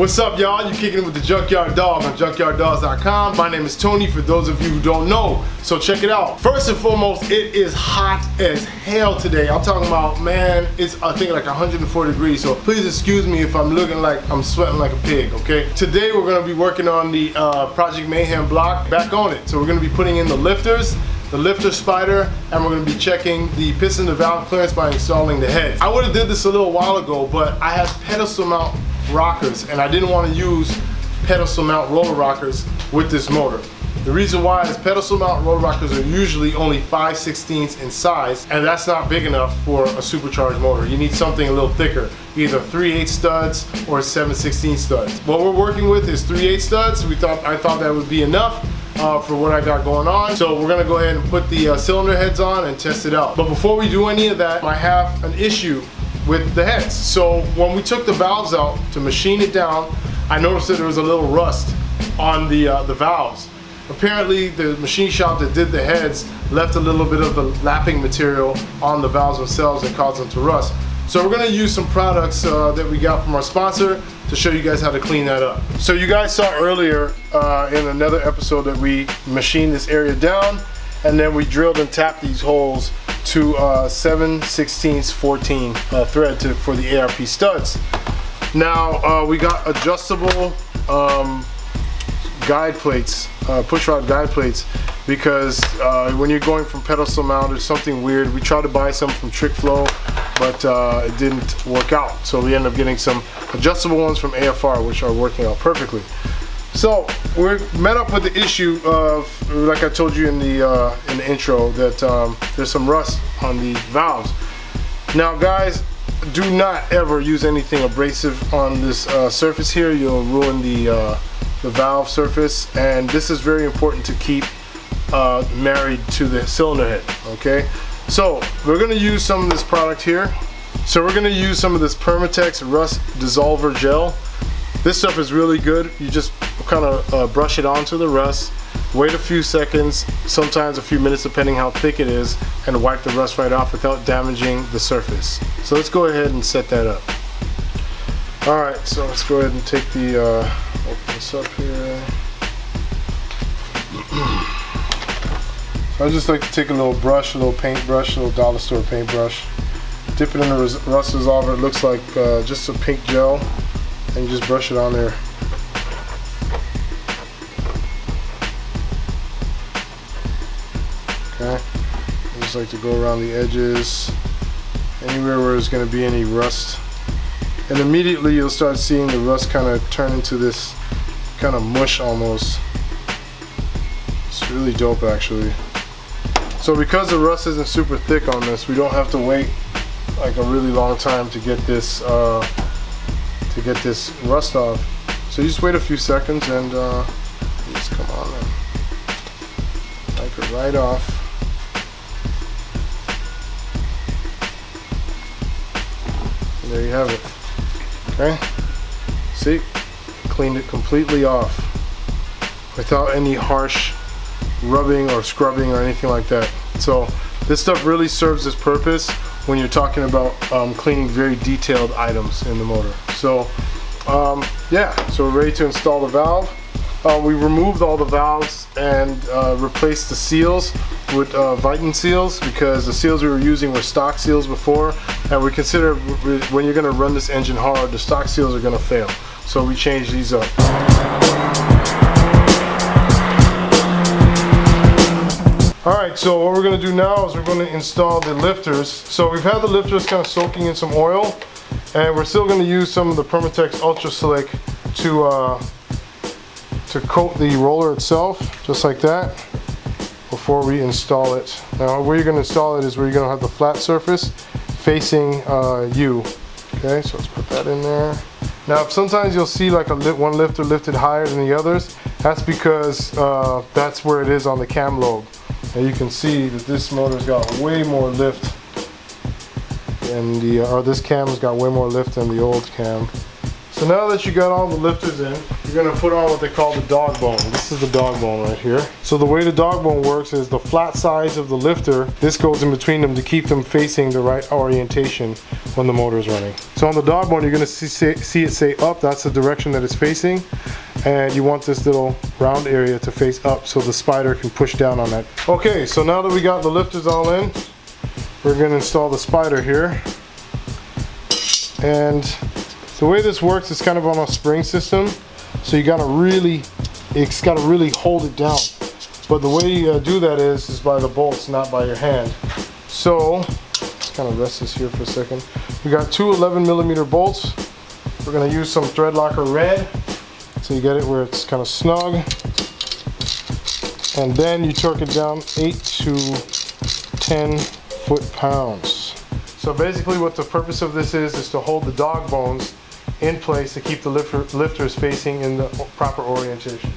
What's up, y'all? You kicking it with the Junkyard Dog on junkyarddogs.com. My name is Tony, for those of you who don't know, so check it out. First and foremost, it is hot as hell today. I'm talking about, man, it's I think like 104 degrees, so please excuse me if I'm looking like I'm sweating like a pig, okay? Today we're gonna be working on the Project Mayhem block, back on it. So we're gonna be putting in the lifters, the lifter spider, and we're going to be checking the piston to valve clearance by installing the heads. I would have did this a little while ago, but I have pedestal mount rockers and I didn't want to use pedestal mount roller rockers with this motor. The reason why is pedestal mount roller rockers are usually only 5/16 in size, and that's not big enough for a supercharged motor. You need something a little thicker, either 3/8 studs or 7/16 studs. What we're working with is 3/8 studs. I thought that would be enough for what I got going on. So we're gonna go ahead and put the cylinder heads on and test it out. But before we do any of that, I have an issue with the heads. So when we took the valves out to machine it down, I noticed that there was a little rust on the valves. Apparently the machine shop that did the heads left a little bit of the lapping material on the valves themselves and caused them to rust. So we're gonna use some products that we got from our sponsor to show you guys how to clean that up. So you guys saw earlier in another episode that we machined this area down, and then we drilled and tapped these holes to 7/16 14 thread for the ARP studs. Now we got adjustable guide plates, push rod guide plates, because when you're going from pedestal mount, there's something weird. We tried to buy some from Trick Flow, but it didn't work out. So we ended up getting some adjustable ones from AFR, which are working out perfectly. So we're met up with the issue of, like I told you in the intro, that there's some rust on the valves. Now guys, do not ever use anything abrasive on this surface here. You'll ruin the valve surface, and this is very important to keep married to the cylinder head, okay? So we're gonna use some of this product here. So we're gonna use some of this Permatex Rust Dissolver Gel. This stuff is really good. You just kind of brush it onto the rust, wait a few seconds, sometimes a few minutes depending how thick it is, and wipe the rust right off without damaging the surface. So let's go ahead and set that up. Alright, so let's go ahead and take the, open this up here. I just like to take a little brush, a little paintbrush, a little dollar store paintbrush, dip it in the rust dissolver. It looks like just a pink gel, and you just brush it on there. Okay, I just like to go around the edges, anywhere where there's going to be any rust, and immediately you'll start seeing the rust kind of turn into this kind of mush almost. It's really dope actually. So because the rust isn't super thick on this, we don't have to wait like a really long time to get this rust off. So you just wait a few seconds and just come on and wipe it right off. And there you have it. Okay? See? Cleaned it completely off without any harsh rubbing or scrubbing or anything like that. So this stuff really serves its purpose when you're talking about cleaning very detailed items in the motor. So yeah, so we're ready to install the valve. We removed all the valves and replaced the seals with Vitan seals, because the seals we were using were stock seals before, and we consider when you're going to run this engine hard, the stock seals are going to fail. So we changed these up. Alright, so what we're going to do now is we're going to install the lifters. So we've had the lifters kind of soaking in some oil, and we're still going to use some of the Permatex Ultra Slick to coat the roller itself, just like that, before we install it. Now where you're going to install it is where you're going to have the flat surface facing you. Okay, so let's put that in there. Now sometimes you'll see like one lifter lifted higher than the others. That's because that's where it is on the cam lobe. And you can see that this motor's got way more lift than this cam's got way more lift than the old cam. So now that you got all the lifters in, you're gonna put on what they call the dog bone. This is the dog bone right here. So the way the dog bone works is the flat sides of the lifter, this goes in between them to keep them facing the right orientation when the motor is running. So on the dog bone, you're gonna see it say up, that's the direction that it's facing. And you want this little round area to face up so the spider can push down on that. Okay, so now that we got the lifters all in, we're gonna install the spider here. And the way this works is kind of on a spring system, so you gotta really, it's gotta really hold it down. But the way you do that is by the bolts, not by your hand. So, let's kind of rest this here for a second. We got two 11mm bolts. We're gonna use some thread locker red, so you get it where it's kind of snug. And then you torque it down 8 to 10 foot-pounds. So basically what the purpose of this is to hold the dog bones in place to keep the lifters facing in the proper orientation.